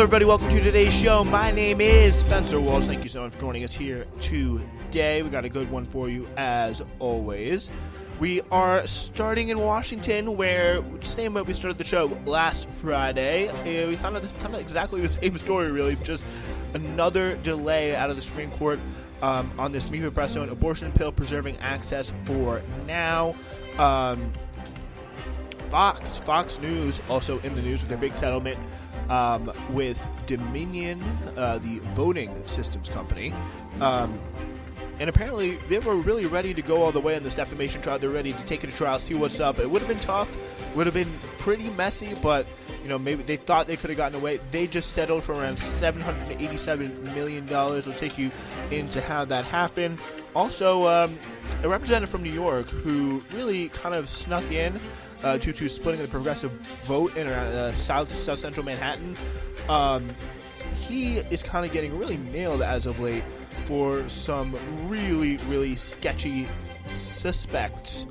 everybody. Welcome to today's show. My name is Spencer Walsh. Thank you so much for joining us here today. We got a good one for you as always. We are starting in Washington, where same way we started the show last Friday. We kind of exactly the same story, really. Just another delay out of the Supreme Court on this mifeprestone abortion pill preserving access for now. Fox News also in the news with their big settlement with Dominion, the voting systems company. And apparently they were really ready to go all the way on this defamation trial. They're ready to take it to trial, see what's up. It would have been tough, would have been pretty messy, but maybe they thought they could have gotten away. They just settled for around $787 million. We'll take you into how that happened. Also, a representative from New York who really kind of snuck in due to splitting the progressive vote in around south central Manhattan. He is kind of getting really nailed as of late for some really, really sketchy suspects,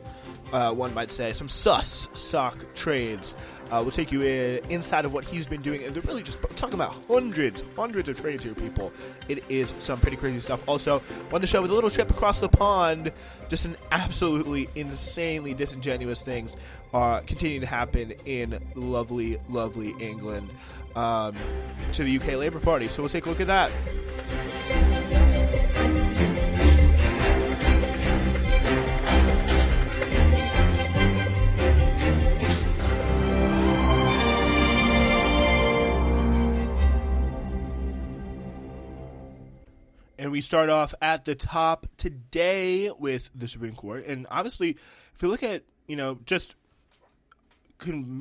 one might say, some sus sock trades. We'll take you inside of what he's been doing, and they're really just talking about hundreds of trades here, people. It is some pretty crazy stuff. Also, on the show with a little trip across the pond, just an absolutely insanely disingenuous things continue to happen in lovely, lovely England to the UK Labour Party. So we'll take a look at that. And we start off at the top today with the Supreme Court. And obviously, if you look at, may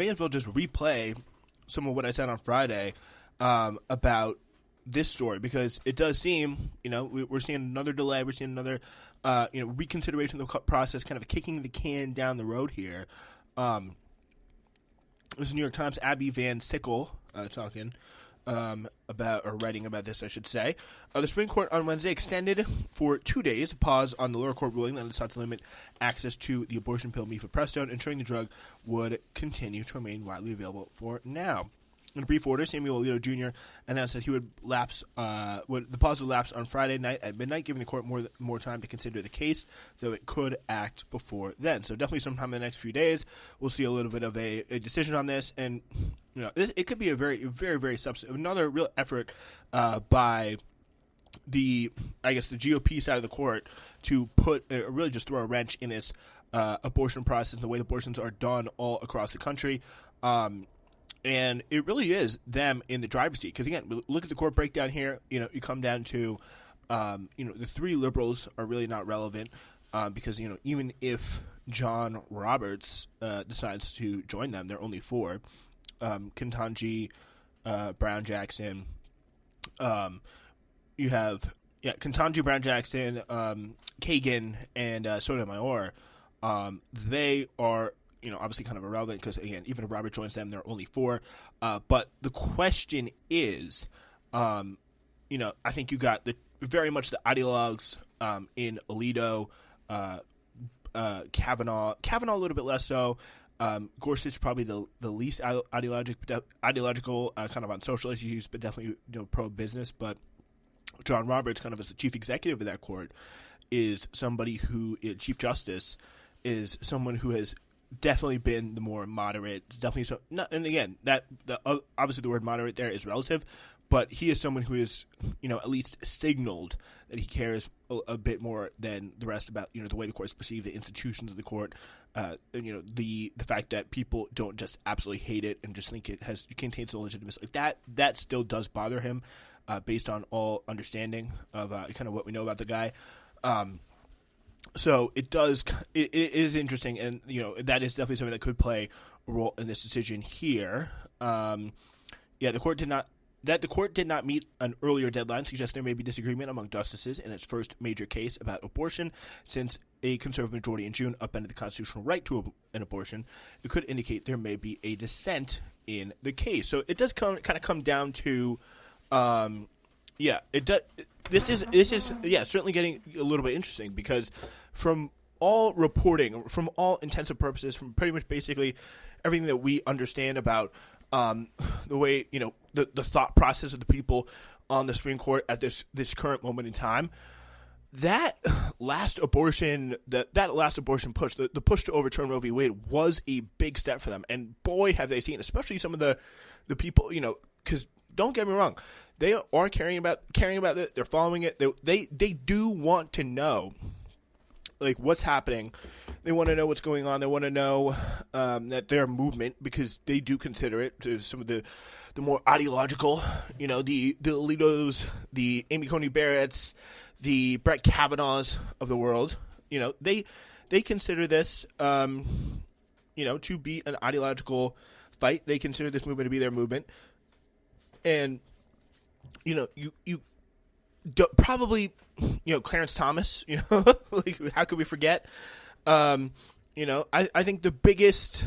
as well just replay some of what I said on Friday about this story, because it does seem, we're seeing another delay. We're seeing another, reconsideration of the process, kind of kicking the can down the road here. This is New York Times' Abby Van Sickle talking writing about this, I should say. The Supreme Court on Wednesday extended for 2 days a pause on the lower court ruling that it sought to limit access to the abortion pill mifeprestone, ensuring the drug would continue to remain widely available for now. In a brief order, Samuel Alito Jr. announced that he would the pause would lapse on Friday night at midnight, giving the court more time to consider the case, though it could act before then. So definitely sometime in the next few days, we'll see a little bit of a decision on this. And it could be a very, very, very substantive, another real effort by the GOP side of the court to put really just throw a wrench in this abortion process and the way abortions are done all across the country. And it really is them in the driver's seat. Because, again, look at the court breakdown here. You come down to, the three liberals are really not relevant because, even if John Roberts decides to join them, there are only four. Ketanji Brown Jackson. You have, Ketanji Brown Jackson, Kagan, and Sotomayor. They are obviously kind of irrelevant because, again, even if Robert joins them, there are only four. But the question is, I think you got very much the ideologues in Alito, Kavanaugh a little bit less so. Gorsuch probably the least ideological, kind of on social issues, but definitely pro-business. But John Roberts, kind of as the chief executive of that court, is somebody who, Chief Justice, is someone who has definitely been the more moderate. Definitely so. And again, obviously the word moderate there is relative, but he is someone who is, at least signaled that he cares a bit more than the rest about, the way the courts perceive the institutions of the court. The fact that people don't just absolutely hate it and just think it contains no legitimacy. Like that still does bother him, based on all understanding of kind of what we know about the guy. So it is interesting, and that is definitely something that could play a role in this decision here. The court did not meet an earlier deadline suggests there may be disagreement among justices in its first major case about abortion. Since a conservative majority in June upended the constitutional right to an abortion, it could indicate there may be a dissent in the case. So it does kind of come down to, it does. This is certainly getting a little bit interesting because from all reporting, from all intents and purposes, from pretty much basically everything that we understand about the way, the thought process of the people on the Supreme Court at this current moment in time. That last abortion push, the push to overturn Roe v. Wade was a big step for them. And boy, have they seen, especially some of the people, because don't get me wrong, they are caring about it. They're following it. They do want to know, like, what's happening. They want to know what's going on. They want to know that their movement, because they do consider it to some of the more ideological, the Alitos, the Amy Coney Barretts, the Brett Kavanaughs of the world, they consider this, to be an ideological fight. They consider this movement to be their movement. And, you probably, Clarence Thomas, like, how could we forget? I think the biggest,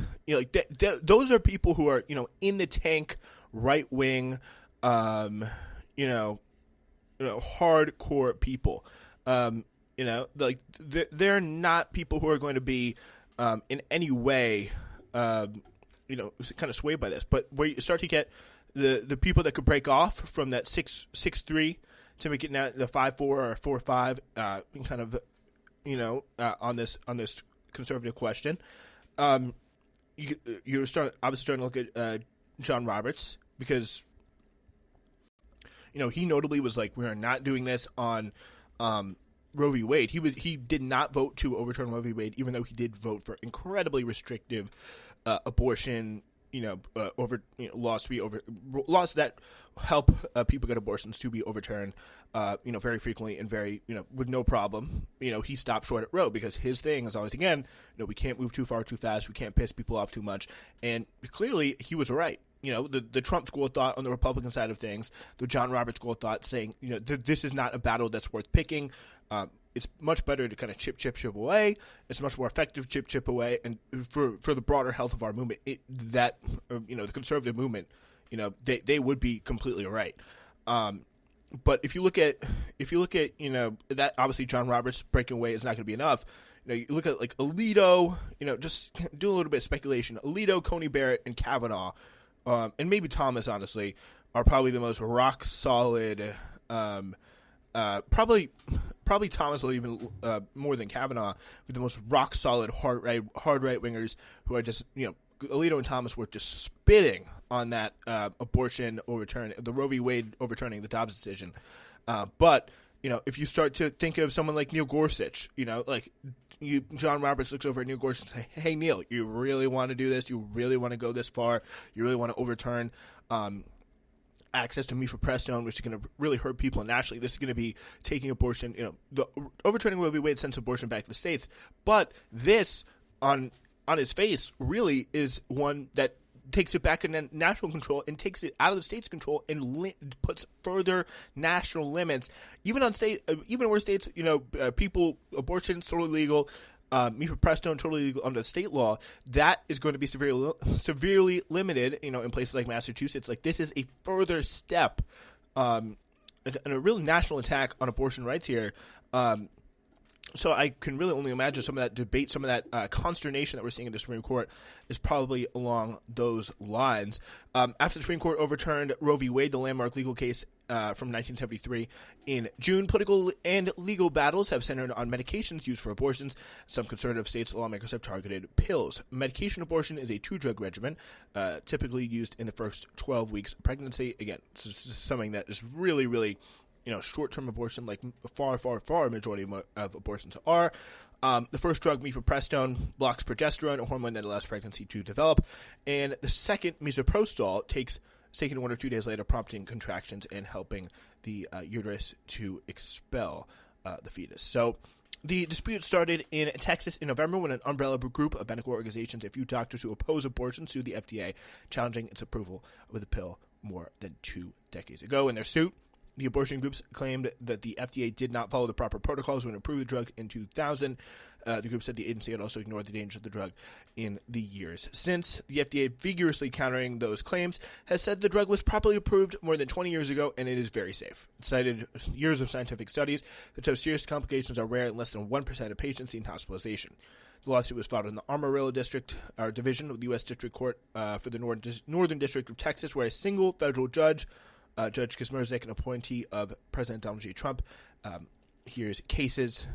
those are people who are, in the tank, right wing, hardcore people. Like, they're not people who are going to be, in any way, kind of swayed by this. But where you start to get the people that could break off from that 6'3" to make it now the 5'4" or 4'5", kind of, on this conservative question, you're obviously starting to look at John Roberts, because he notably was like, we are not doing this on Roe v. Wade. He did not vote to overturn Roe v. Wade, even though he did vote for incredibly restrictive abortion, laws that help people get abortions to be overturned, very frequently and very, with no problem. He stopped short at Roe, because his thing is always, again, we can't move too far too fast. We can't piss people off too much. And clearly he was right. The Trump school of thought on the Republican side of things, the John Roberts school of thought saying, this is not a battle that's worth picking. It's much better to kind of chip away. It's much more effective chip away. And for the broader health of our movement, the conservative movement, they would be completely right. But if you look at that, obviously John Roberts breaking away is not going to be enough. You look at like Alito, just do a little bit of speculation. Alito, Coney Barrett, and Kavanaugh, and maybe Thomas, honestly, are probably the most rock solid. Probably Thomas will even more than Kavanaugh, with the most rock solid hard right wingers who are just, Alito and Thomas were just spitting on that abortion overturn, the Roe v. Wade overturning the Dobbs decision. But if you start to think of someone like Neil Gorsuch, John Roberts looks over at Neil Gorsuch and says, "Hey Neil, you really want to do this? You really want to go this far? You really want to overturn access to mifeprestone, which is going to really hurt people nationally. This is going to be taking abortion, the overturning Roe v. Wade sends abortion back to the states. But this, on its face, really is one that takes it back in national control and takes it out of the state's control and puts further national limits, even where states, people, abortion is totally legal, mifeprestone totally legal under state law. That is going to be severely limited, in places like Massachusetts. Like, this is a further step, and a real national attack on abortion rights here. So I can really only imagine some of that debate, some of that consternation that we're seeing in the Supreme Court is probably along those lines. After the Supreme Court overturned Roe v. Wade, the landmark legal case from 1973, in June, political and legal battles have centered on medications used for abortions. Some conservative states' lawmakers have targeted pills. Medication abortion is a two-drug regimen, typically used in the first 12 weeks of pregnancy. Again, this is something that is really, really short-term abortion, like far majority of abortions are. The first drug, mifeprestone, blocks progesterone, a hormone that allows pregnancy to develop. And the second, misoprostol, is taken 1 or 2 days later, prompting contractions and helping the uterus to expel the fetus. So the dispute started in Texas in November when an umbrella group of medical organizations, a few doctors who oppose abortion, sued the FDA, challenging its approval of the pill more than 2 decades ago. In their suit, The abortion groups claimed that the FDA did not follow the proper protocols when it approved the drug in 2000. The group said the agency had also ignored the dangers of the drug in the years since. The FDA, vigorously countering those claims, has said the drug was properly approved more than 20 years ago and it is very safe. It cited years of scientific studies that show serious complications are rare in less than 1% of patients in hospitalization. The lawsuit was filed in the Amarillo Division of the U.S. District Court for the Northern District of Texas, where a single federal judge, Judge Kaczmarzyk, an appointee of President Donald J. Trump, hears cases.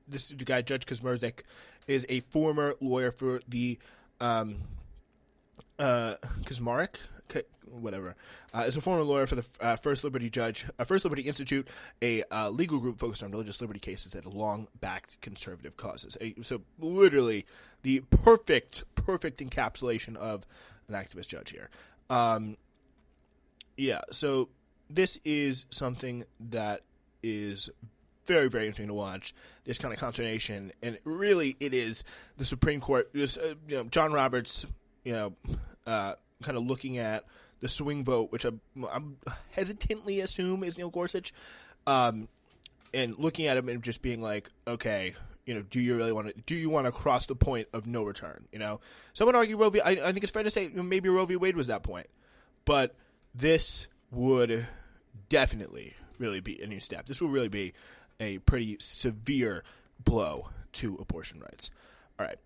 This guy, Judge Kaczmarzyk, is a former lawyer for the Kaczmarek, whatever, is a former lawyer for the First Liberty Institute, a legal group focused on religious liberty cases that long-backed conservative causes. So literally the perfect encapsulation of an activist judge here. So this is something that is very, very interesting to watch, this kind of consternation, and really it is the Supreme Court, John Roberts, kind of looking at the swing vote, which I'm hesitantly assume is Neil Gorsuch, and looking at him and just being like, okay, do you want to cross the point of no return? Some would argue Roe v. I think it's fair to say maybe Roe v. Wade was that point, but this would definitely really be a new step. This will really be a pretty severe blow to abortion rights. All right.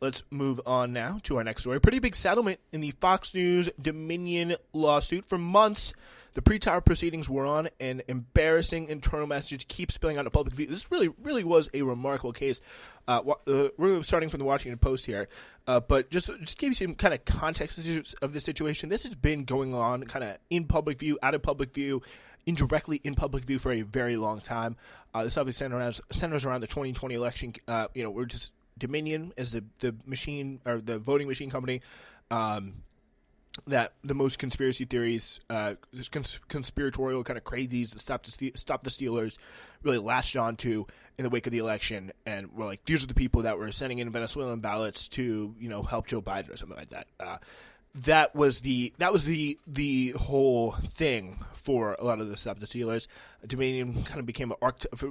Let's move on now to our next story. Pretty big settlement in the Fox News Dominion lawsuit. For months, the pre-trial proceedings were on, and embarrassing internal messages keep spilling out of public view. This really was a remarkable case. We're starting from the Washington Post here, but just give you some kind of context of the situation. This has been going on kind of in public view, out of public view, indirectly in public view for a very long time. This obviously centers around the 2020 election. We're just Dominion is the machine or the voting machine company that the most conspiracy theories, conspiratorial kind of crazies that stop the Steelers really latched on to in the wake of the election, and we're like, these are the people that were sending in Venezuelan ballots to help Joe Biden or something like that. That was the whole thing for a lot of the Stop the Steelers. Dominion kind of became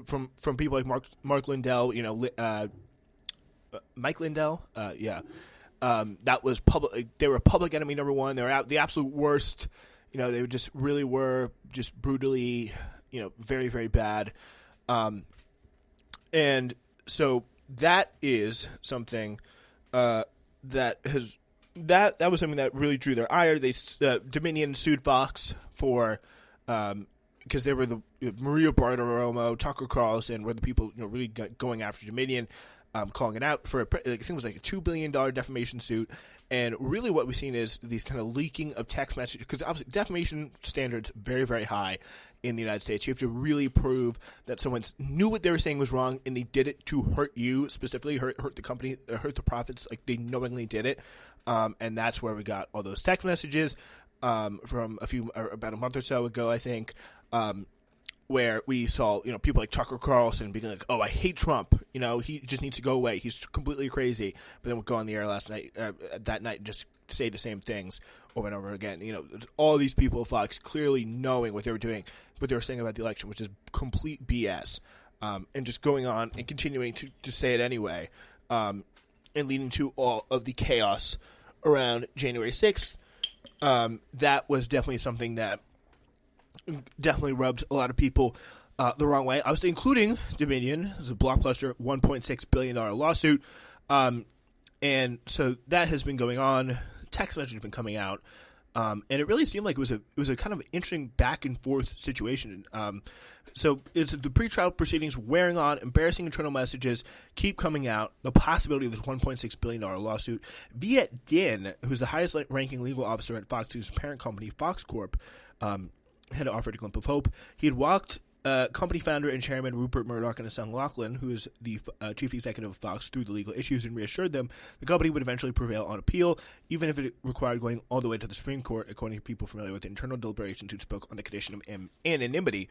from people like Mark Lindell, Mike Lindell, that was public. They were public enemy number one. They were the absolute worst. They just really were just brutally, very, very bad. And so that is something that was something that really drew their ire. Dominion sued Fox for because they were Maria Bartiromo, Tucker Carlson were the people really going after Dominion. Calling it out for I think it was like a $2 billion defamation suit, and really what we've seen is these kind of leaking of text messages, because obviously defamation standards very, very high in the United States. You have to really prove that someone knew what they were saying was wrong and they did it to hurt you specifically, hurt the company, hurt the profits, like they knowingly did it, and that's where we got all those text messages from about a month or so ago, I think. Where we saw, people like Tucker Carlson being like, "Oh, I hate Trump. He just needs to go away. He's completely crazy." But then we'll go on the air that night, and just say the same things over and over again. All these people at Fox clearly knowing what they were doing, what they were saying about the election, which is complete BS, and just going on and continuing to say it anyway, and leading to all of the chaos around January 6th. That was definitely something that definitely rubbed a lot of people the wrong way, obviously including Dominion. It was a blockbuster $1.6 billion lawsuit. And so that has been going on. Text messages have been coming out. And it really seemed like it was a kind of interesting back and forth situation. So it's the pretrial proceedings wearing on, embarrassing internal messages keep coming out, the possibility of this $1.6 billion lawsuit. Viet Din, who's the highest ranking legal officer at Fox News' parent company, Fox Corp., had offered a glimpse of hope. He had walked company founder and chairman Rupert Murdoch and his son Lachlan, who is the chief executive of Fox, through the legal issues and reassured them the company would eventually prevail on appeal, even if it required going all the way to the Supreme Court, according to people familiar with the internal deliberations who spoke on the condition of anonymity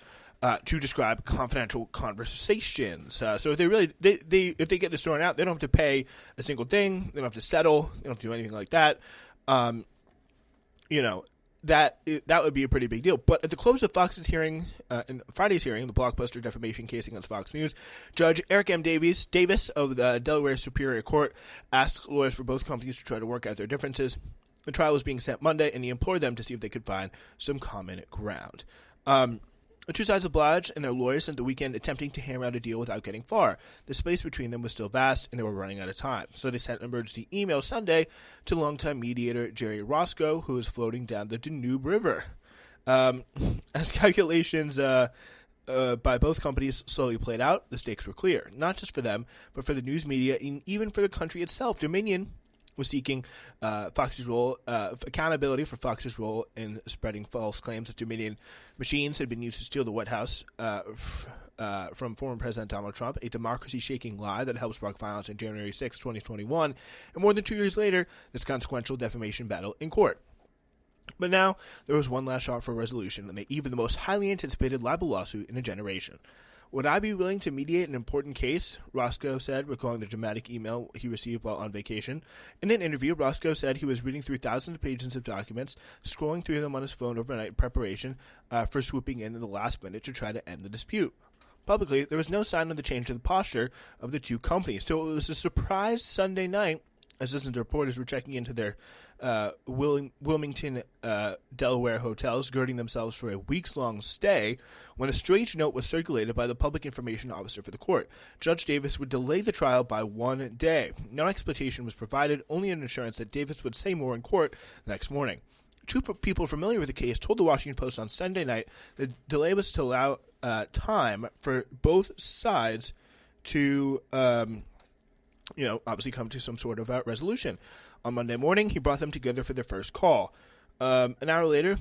to describe confidential conversations. So if if they get this thrown out, they don't have to pay a single thing. They don't have to settle. They don't have to do anything like that. that would be a pretty big deal. But at the close of Fox's hearing, in Friday's hearing, the blockbuster defamation case against Fox News, Judge Eric M. Davis of the Delaware Superior Court asked lawyers for both companies to try to work out their differences. The trial was being set Monday, and he implored them to see if they could find some common ground. The two sides obliged, and their lawyers spent the weekend attempting to hammer out a deal without getting far. The space between them was still vast, and they were running out of time. So they sent an emergency email Sunday to longtime mediator Jerry Roscoe, who was floating down the Danube River. As calculations by both companies slowly played out, the stakes were clear, not just for them, but for the news media and even for the country itself. Dominion was seeking Fox's role, accountability for Fox's role in spreading false claims that Dominion machines had been used to steal the White House from former President Donald Trump, a democracy-shaking lie that helped spark violence on January 6, 2021, and more than 2 years later, this consequential defamation battle in court. But now, there was one last shot for a resolution, and even the most highly anticipated libel lawsuit in a generation. Would I be willing to mediate an important case? Roscoe said, recalling the dramatic email he received while on vacation. In an interview, Roscoe said he was reading through thousands of pages of documents, scrolling through them on his phone overnight in preparation for swooping in the last minute to try to end the dispute. Publicly, there was no sign of the change in the posture of the two companies, so it was a surprise Sunday night as dozens of reporters were checking into their Wilmington, Delaware hotels, girding themselves for a weeks-long stay, when a strange note was circulated by the public information officer for the court. Judge Davis would delay the trial by 1 day. No explanation was provided, only an assurance that Davis would say more in court the next morning. Two people familiar with the case told the Washington Post on Sunday night the delay was to allow time for both sides to obviously come to some sort of resolution. On Monday morning, he brought them together for their first call. An hour later,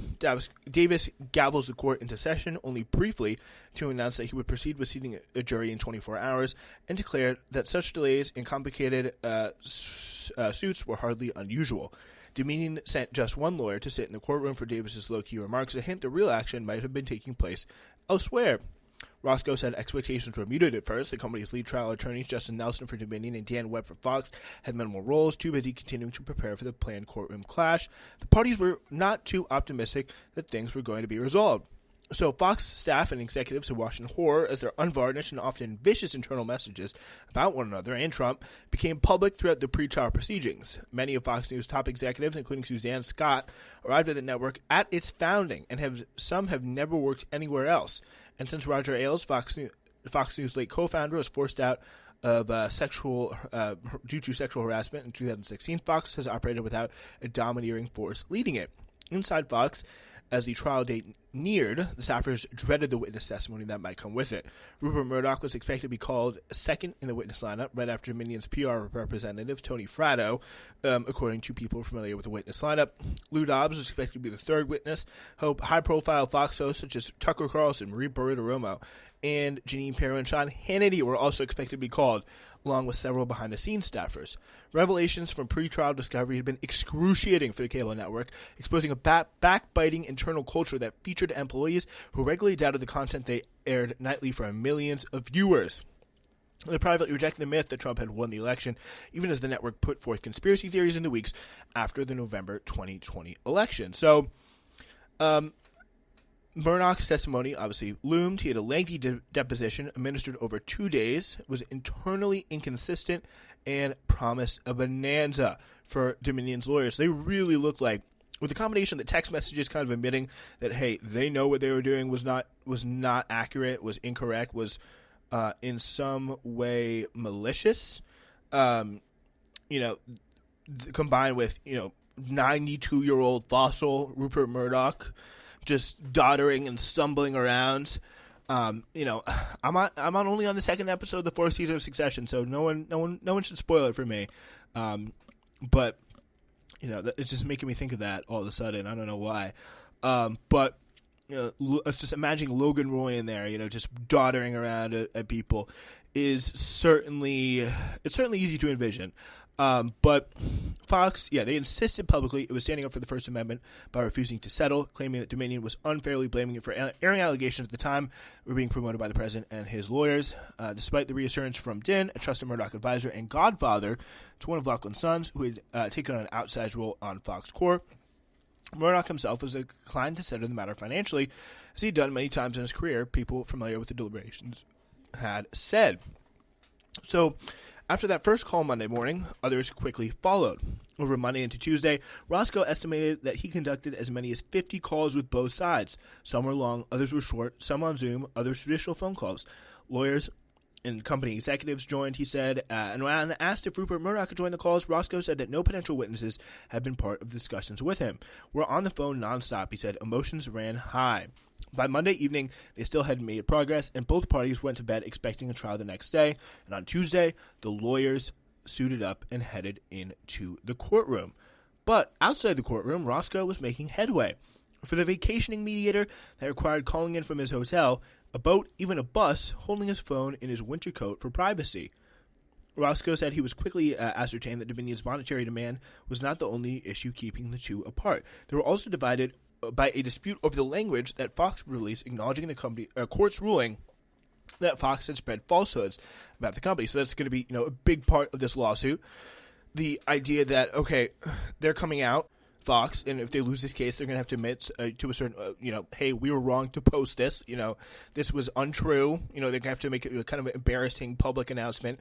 Davis gavels the court into session, only briefly, to announce that he would proceed with seating a jury in 24 hours, and declared that such delays in complicated suits were hardly unusual. Dominion sent just one lawyer to sit in the courtroom for Davis's low-key remarks, a hint that real action might have been taking place elsewhere. Roscoe said expectations were muted at first. The company's lead trial attorneys, Justin Nelson for Dominion and Dan Webb for Fox, had minimal roles, too busy continuing to prepare for the planned courtroom clash. The parties were not too optimistic that things were going to be resolved. So Fox staff and executives who watched in horror as their unvarnished and often vicious internal messages about one another and Trump became public throughout the pre-trial proceedings. Many of Fox News top executives, including Suzanne Scott, arrived at the network at its founding, and some have never worked anywhere else. And since Roger Ailes, Fox News' late co-founder, was forced out of due to sexual harassment in 2016, Fox has operated without a domineering force leading it. Inside Fox, as the trial date neared, the staffers dreaded the witness testimony that might come with it. Rupert Murdoch was expected to be called second in the witness lineup, right after Dominion's PR representative, Tony Fratto, according to people familiar with the witness lineup. Lou Dobbs was expected to be the third witness. High-profile Fox hosts such as Tucker Carlson, Marie Bartiromo, and Janine Pirro and Sean Hannity were also expected to be called, along with several behind-the-scenes staffers. Revelations from pre-trial discovery had been excruciating for the cable network, exposing a backbiting internal culture that featured employees who regularly doubted the content they aired nightly for millions of viewers. They privately rejected the myth that Trump had won the election, even as the network put forth conspiracy theories in the weeks after the November 2020 election. So, Murdoch's testimony obviously loomed. He had a lengthy deposition administered over 2 days, was internally inconsistent, and promised a bonanza for Dominion's lawyers. They really looked like, with the combination of the text messages kind of admitting that, hey, they know what they were doing was not accurate, was incorrect, was in some way malicious, combined with, 92-year-old fossil Rupert Murdoch just doddering and stumbling around. I'm only on the second episode of the fourth season of Succession, so no one should spoil it for me. But it's just making me think of that all of a sudden. I don't know why. But let's just imagine Logan Roy in there, just doddering around at people is certainly easy to envision. But Fox, they insisted publicly it was standing up for the First Amendment by refusing to settle, claiming that Dominion was unfairly blaming it for airing allegations at the time were being promoted by the president and his lawyers. Despite the reassurance from Din, a trusted Murdoch advisor and godfather to one of Lachlan's sons, who had taken on an outsized role on Fox Corp. Murdoch himself was inclined to settle the matter financially, as he'd done many times in his career, people familiar with the deliberations had said. So, after that first call Monday morning, others quickly followed. Over Monday into Tuesday, Roscoe estimated that he conducted as many as 50 calls with both sides. Some were long, others were short, some on Zoom, others traditional phone calls. Lawyers and company executives joined, he said, and when asked if Rupert Murdoch could join the calls, Roscoe said that no potential witnesses had been part of the discussions with him. We're on the phone nonstop, he said. Emotions ran high. By Monday evening, they still hadn't made progress, and both parties went to bed expecting a trial the next day. And on Tuesday, the lawyers suited up and headed into the courtroom. But outside the courtroom, Roscoe was making headway. For the vacationing mediator, that required calling in from his hotel, a boat, even a bus, holding his phone in his winter coat for privacy. Roscoe said he was quickly ascertained that Dominion's monetary demand was not the only issue keeping the two apart. They were also divided by a dispute over the language that Fox would release, acknowledging the company court's ruling that Fox had spread falsehoods about the company. So that's going to be, a big part of this lawsuit. The idea that, okay, they're coming out, Fox, and if they lose this case, they're going to have to admit to a certain, hey, we were wrong to post this. This was untrue. They're going to have to make a kind of embarrassing public announcement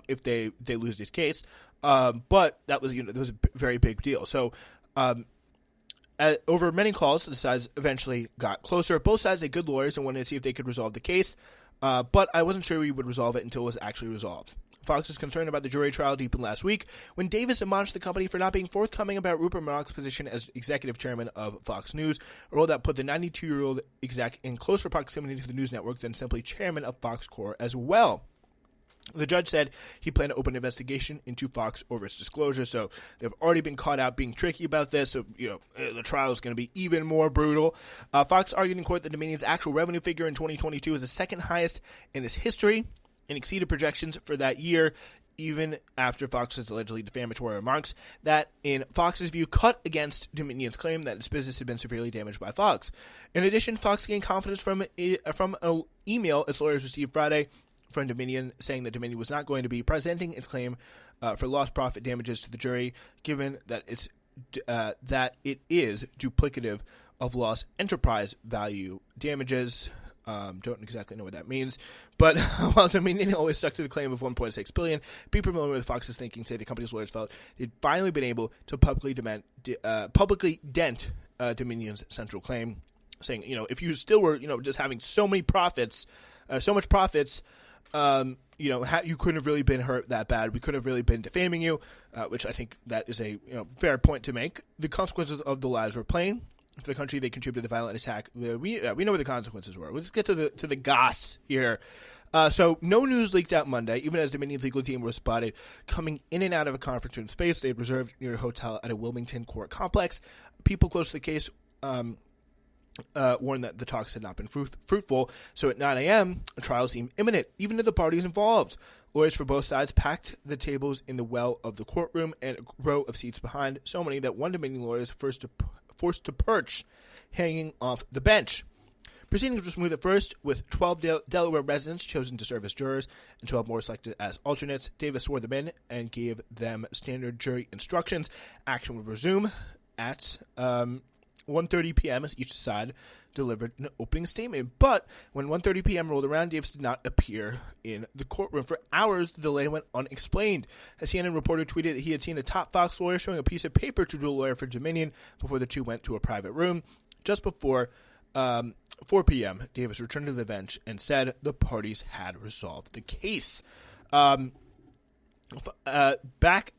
if they lose this case. But that was, that was a very big deal. So over many calls, the sides eventually got closer. Both sides had good lawyers and wanted to see if they could resolve the case. But I wasn't sure we would resolve it until it was actually resolved. Fox's concern about the jury trial deepened last week when Davis admonished the company for not being forthcoming about Rupert Murdoch's position as executive chairman of Fox News, a role that put the 92-year-old exec in closer proximity to the news network than simply chairman of Fox Corp as well. The judge said he planned to open an investigation into Fox over its disclosure, so they've already been caught out being tricky about this, so, the trial is going to be even more brutal. Fox argued in court that Dominion's actual revenue figure in 2022 is the second highest in its history and exceeded projections for that year, even after Fox's allegedly defamatory remarks that, in Fox's view, cut against Dominion's claim that its business had been severely damaged by Fox. In addition, Fox gained confidence from an email its lawyers received Friday from Dominion saying that Dominion was not going to be presenting its claim for lost profit damages to the jury, given that it is duplicative of lost enterprise value damages. Don't exactly know what that means, but while Dominion always stuck to the claim of $1.6 billion, people familiar with Fox's thinking say the company's lawyers felt they'd finally been able to publicly dent Dominion's central claim, saying, if you still were, just having so much profits, you couldn't have really been hurt that bad. We couldn't have really been defaming you, which I think that is a fair point to make. The consequences of the lies were plain. For the country, they contributed to the violent attack. We know what the consequences were. Let's get to the goss here. So no news leaked out Monday, even as Dominion's legal team was spotted coming in and out of a conference room space they had reserved near a hotel at a Wilmington court complex. People close to the case warned that the talks had not been fruitful. So at 9 a.m., a trial seemed imminent, even to the parties involved. Lawyers for both sides packed the tables in the well of the courtroom and a row of seats behind, so many that one Dominion lawyer was forced to perch, hanging off the bench. Proceedings were smooth at first, with 12 Delaware residents chosen to serve as jurors and 12 more selected as alternates. Davis swore them in and gave them standard jury instructions. Action would resume at 1:30 p.m. as each side delivered an opening statement. But when 1:30 p.m. rolled around, Davis did not appear in the courtroom. For hours, the delay went unexplained. A CNN reporter tweeted that he had seen a top Fox lawyer showing a piece of paper to a lawyer for Dominion before the two went to a private room. Just before 4 p.m., Davis returned to the bench and said the parties had resolved the case. Back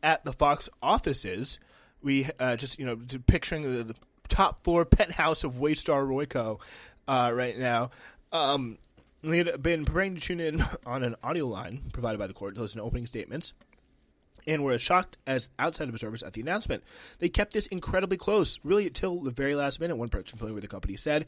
at the Fox offices, we picturing the top floor penthouse of Waystar Royco right now. They had been preparing to tune in on an audio line provided by the court to listen to opening statements and were as shocked as outside observers at the announcement. They kept this incredibly close, really until the very last minute, one person familiar with the company said.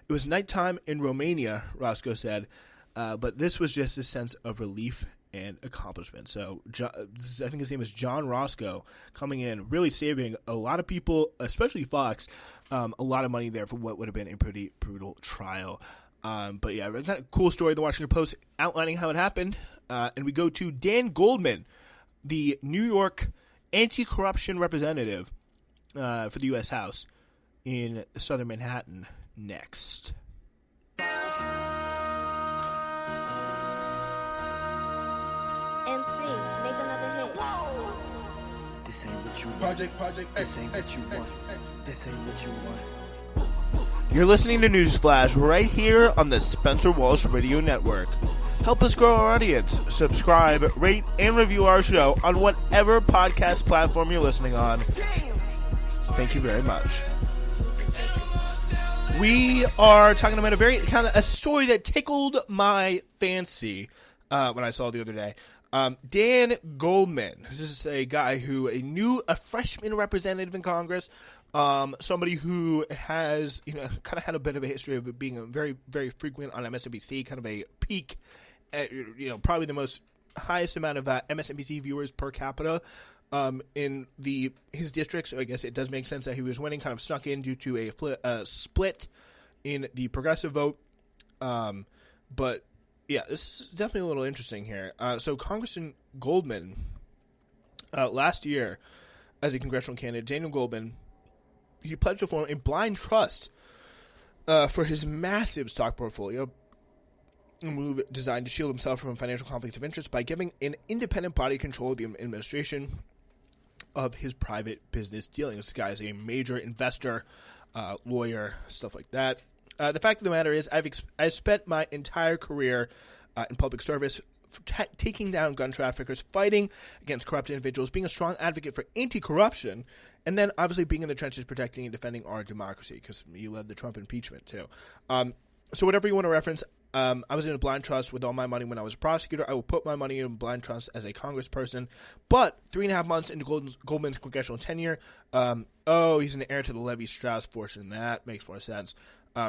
It was nighttime in Romania, Roscoe said, but this was just a sense of relief and accomplishment. So I think his name is John Roscoe, coming in, really saving a lot of people, especially Fox, a lot of money there for what would have been a pretty brutal trial. But yeah, kind of cool story, the Washington Post outlining how it happened. And we go to Dan Goldman, the New York anti-corruption representative for the U.S. House, in southern Manhattan next. MC, make another hit. This ain't what you want. Project, this ain't what you want. This ain't what you want. You're listening to Newsflash right here on the Spencer Walsh Radio Network. Help us grow our audience. Subscribe, rate, and review our show on whatever podcast platform you're listening on. Thank you very much. We are talking about a story that tickled my fancy when I saw it the other day. Dan Goldman. This is a guy a freshman representative in Congress. Somebody who has, kind of had a bit of a history of being a very, very frequent on MSNBC, kind of a peak, probably the most highest amount of MSNBC viewers per capita in his district. So I guess it does make sense that he was winning, kind of snuck in due to a split in the progressive vote. But yeah, this is definitely a little interesting here. So Congressman Goldman, last year, as a congressional candidate, Daniel Goldman, he pledged to form a blind trust for his massive stock portfolio, a move designed to shield himself from financial conflicts of interest by giving an independent body control of the administration of his private business dealings. This guy is a major investor, lawyer, stuff like that. The fact of the matter is, I've spent my entire career in public service taking down gun traffickers, fighting against corrupt individuals, being a strong advocate for anti-corruption, and then obviously being in the trenches protecting and defending our democracy, because you led the Trump impeachment too. So whatever you want to reference, I was in a blind trust with all my money when I was a prosecutor. I will put my money in a blind trust as a congressperson. But 3.5 months into Goldman's congressional tenure, he's an heir to the Levi-Strauss fortune. That makes more sense.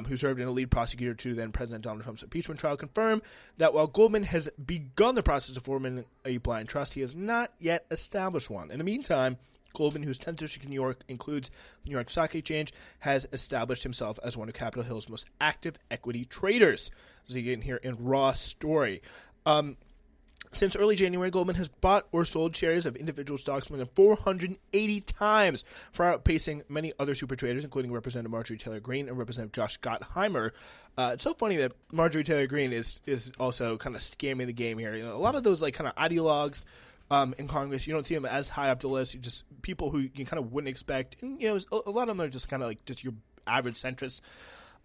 Who served in a lead prosecutor to then President Donald Trump's impeachment trial, confirmed that while Goldman has begun the process of forming a blind trust, he has not yet established one. In the meantime, Goldman, whose 10th district in New York includes the New York Stock Exchange, has established himself as one of Capitol Hill's most active equity traders. As you get here in Raw Story. Since early January, Goldman has bought or sold shares of individual stocks more than 480 times, far outpacing many other super traders, including Representative Marjorie Taylor Greene and Representative Josh Gottheimer. It's so funny that Marjorie Taylor Greene is also kind of scamming the game here. A lot of those kind of ideologues in Congress, you don't see them as high up the list. You just people who you kind of wouldn't expect, and a lot of them are just kind of just your average centrists.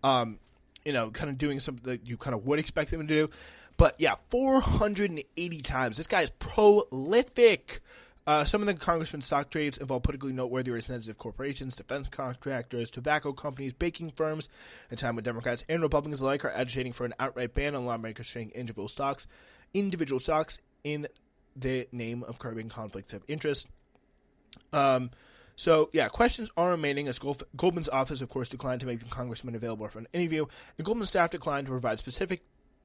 Kind of doing something that you kind of would expect them to do. But yeah, 480 times. This guy is prolific. Some of the congressman's stock trades involve politically noteworthy or sensitive corporations, defense contractors, tobacco companies, baking firms, a time when Democrats and Republicans alike are agitating for an outright ban on lawmakers trading individual stocks in the name of curbing conflicts of interest. So, yeah, questions are remaining as Goldman's office, of course, declined to make the congressman available for an interview. The Goldman staff declined to provide specific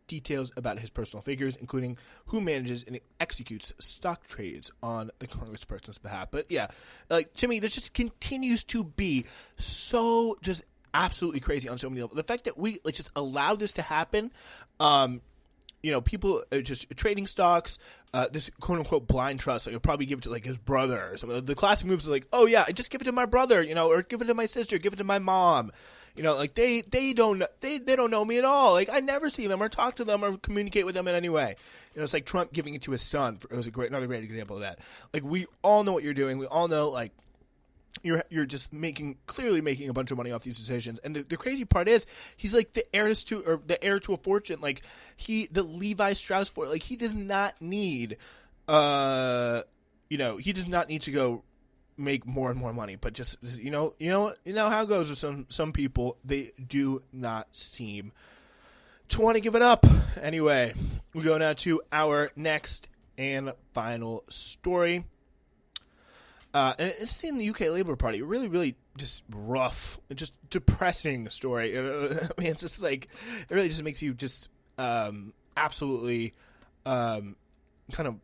details about his personal figures, including who manages and executes stock trades on the congressperson's behalf. But, yeah, to me, this just continues to be so just absolutely crazy on so many levels. The fact that we just allow this to happen, people just trading stocks, this quote-unquote blind trust, you'll probably give it to, his brother or something. The classic moves are oh, yeah, I just give it to my brother, or give it to my sister, give it to my mom. They don't know me at all. I never see them or talk to them or communicate with them in any way. It's like Trump giving it to his son. It was another great example of that. We all know what you're doing. We all know, you're just clearly making a bunch of money off these decisions. And the crazy part is he's the heir to a fortune. The Levi Strauss for he does not need he does not need to go make more and more money, but just you know how it goes with some people. They do not seem to want to give it up. Anyway, we go now to our next and final story. And it's in the UK Labour Party. Really, really just rough, just depressing story. It's just it really just makes you just absolutely kind of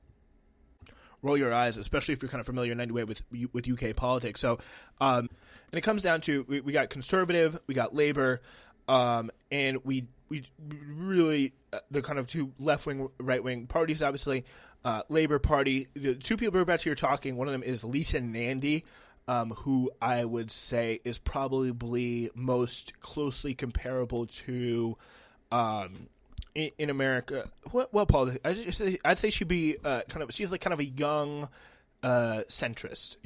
roll your eyes, especially if you're kind of familiar in any way with UK politics. So, and it comes down to we got Conservative, we got Labour, and we really the kind of two left-wing, right-wing parties, obviously. Labour Party, the two people we're about to hear talking, one of them is Lisa Nandy, who I would say is probably most closely comparable to in America. Well, Paul, I'd say she'd be she's like kind of a young centrist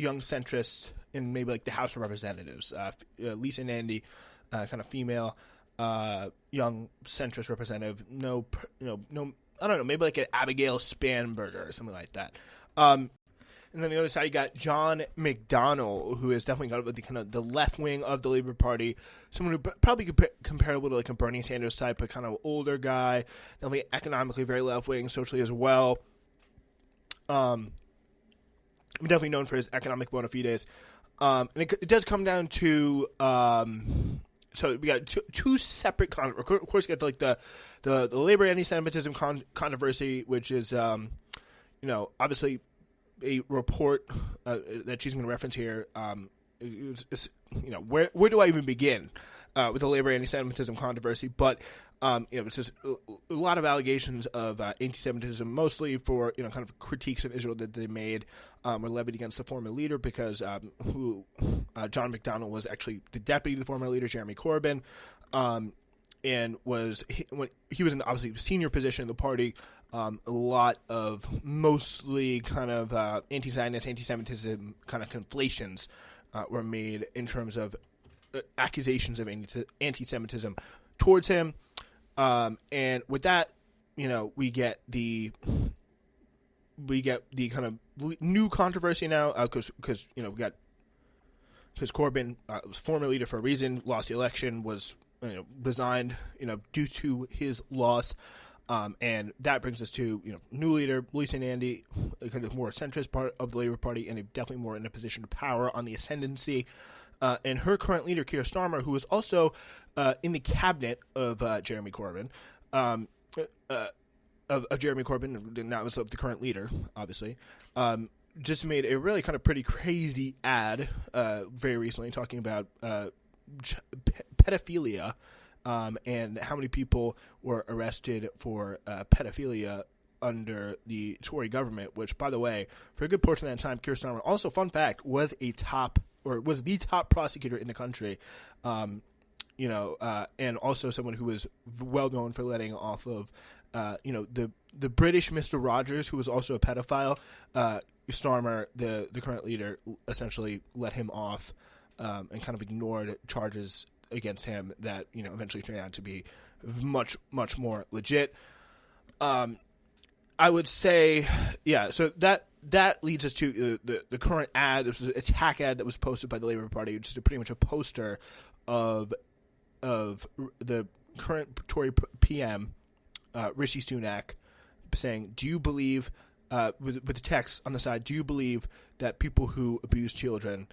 in maybe like the House of Representatives. Lisa Nandy, kind of female, young centrist representative. No, I don't know, maybe like an Abigail Spanberger or something like that. And then the other side, you got John McDonnell, who is definitely got the kind of the left wing of the Labour Party, someone who probably comparable to like a Bernie Sanders type, but kind of older guy, definitely economically very left wing, socially as well. Definitely known for his economic bona fides. And it does come down to so we got two separate of course you got like the labor anti-Semitism controversy, which is obviously a report that she's going to reference here. Where do I even begin with the labor anti-Semitism controversy? But it's just a lot of allegations of anti-Semitism, mostly for kind of critiques of Israel that they made were levied against the former leader because John McDonnell was actually the deputy to the former leader, Jeremy Corbyn, and when he was in obviously a senior position in the party. A lot of mostly kind of anti-Zionist, anti-Semitism kind of conflations were made in terms of accusations of anti-Semitism towards him. And with that, we get the kind of new controversy now because Corbyn was former leader for a reason, lost the election, was resigned due to his loss. And that brings us to new leader Lisa Nandy, kind of more centrist part of the Labour Party, and definitely more in a position of power on the ascendancy. And her current leader, Keir Starmer, who is also in the cabinet of Jeremy Corbyn, of Jeremy Corbyn, and that was the current leader, obviously, just made a really kind of pretty crazy ad very recently talking about pedophilia. And how many people were arrested for pedophilia under the Tory government, which, by the way, for a good portion of that time, Keir Starmer, also, fun fact, was the top prosecutor in the country, and also someone who was well known for letting off of, the British Mr. Rogers, who was also a pedophile. Starmer, the current leader, essentially let him off and kind of ignored charges against him that eventually turned out to be much more legit. I would say, so that leads us to the current ad. This was an attack ad that was posted by the Labour Party, which is pretty much a poster of the current Tory PM, Rishi Sunak, saying, "Do you believe?" With the text on the side, "Do you believe that people who abuse children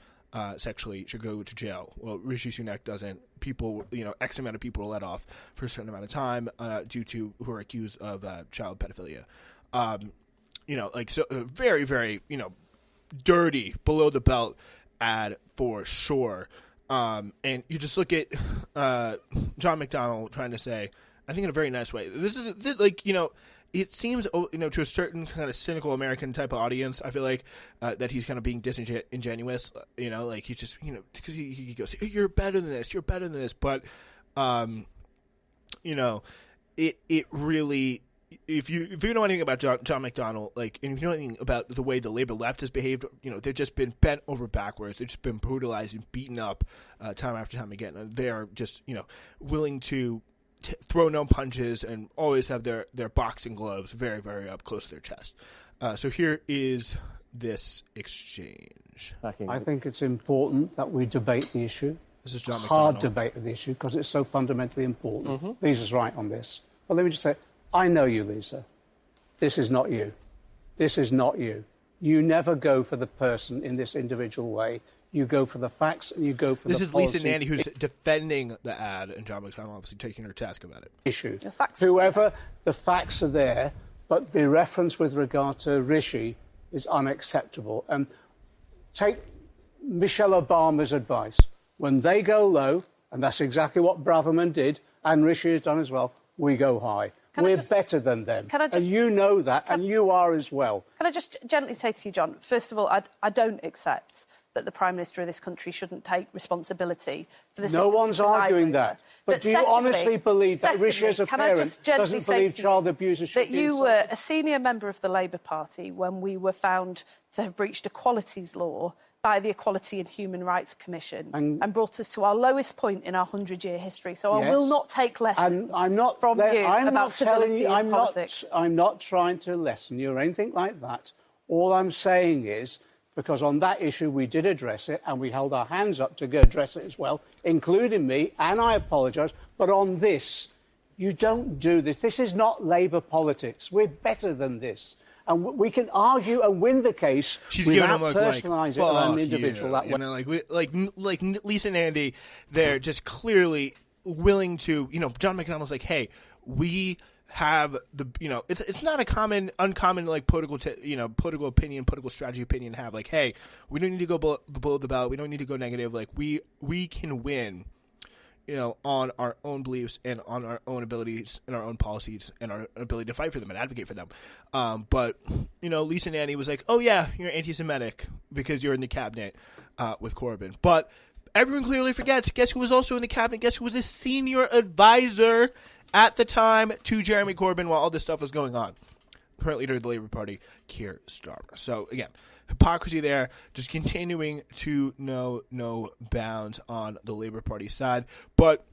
sexually should go to jail?" Well, Rishi Sunak doesn't. People, X amount of people are let off for a certain amount of time due to who are accused of child pedophilia. So a very, very, dirty, below the belt ad for sure. And you just look at John McDonnell trying to say, I think in a very nice way, this is it seems, to a certain kind of cynical American type of audience, I feel like that he's kind of being disingenuous, he's just, because he goes, you're better than this, but, it really, if you know anything about John McDonnell, and if you know anything about the way the Labour left has behaved, they've just been bent over backwards, they've just been brutalized and beaten up time after time again, and they are just, willing to throw no punches and always have their boxing gloves very, very up close to their chest. So here is this exchange. I think it's important that we debate the issue. This is John McDonnell. Hard debate of the issue because it's so fundamentally important. Mm-hmm. Lisa's right on this. But let me just say, I know you, Lisa. This is not you. This is not you. You never go for the person in this individual way. You go for the facts and you go for this the policy. This is Lisa Nandy who's defending the ad, and John McDonnell obviously taking her task about it. Issue. The facts are there, but the reference with regard to Rishi is unacceptable. And take Michelle Obama's advice. When they go low, and that's exactly what Braverman did, and Rishi has done as well, we go high. We're better than them. And you know that, and you are as well. Can I just gently say to you, John, first of all, I don't accept that the Prime Minister of this country shouldn't take responsibility for the No one's arguing that. But do you honestly believe that Rishi, as a parent, doesn't believe child abusers should be that you were a senior member of the Labour Party when we were found to have breached equalities law by the Equality and Human Rights Commission and brought us to our lowest point in our 100-year history. So I will not take lessons from you about civility and politics. I'm not trying to lessen you or anything like that. All I'm saying is, because on that issue we did address it and we held our hands up to go address it as well, including me, and I apologise, but on this, you don't do this. This is not Labour politics. We're better than this. And we can argue and win the case without personalising it around the individual that way. You know, like Lisa and Andy, they're just clearly willing to, you know, John McDonnell's like, hey, we have the, you know, it's not a uncommon like political opinion, political strategy opinion to have. Like, hey, we don't need to go below the belt. We don't need to go negative. Like, we can win, you know, on our own beliefs and on our own abilities and our own policies and our ability to fight for them and advocate for them. But, you know, Lisa and Annie was like, oh, yeah, you're anti-Semitic because you're in the cabinet with Corbyn. But everyone clearly forgets, guess who was also in the cabinet? Guess who was a senior advisor at the time to Jeremy Corbyn while all this stuff was going on? Current leader of the Labour Party, Keir Starmer. So, again, hypocrisy there, just continuing to know no bounds on the Labour Party side. But,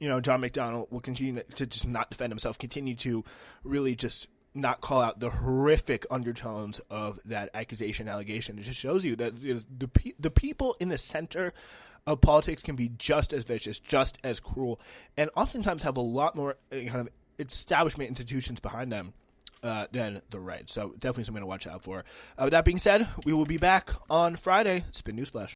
you know, John McDonnell will continue to just not defend himself, continue to really just not call out the horrific undertones of that allegation. It just shows you that the people in the center of politics can be just as vicious, just as cruel, and oftentimes have a lot more kind of establishment institutions behind them than the right. So definitely something to watch out for. With that being said, we will be back on Friday. Spin Newsflash.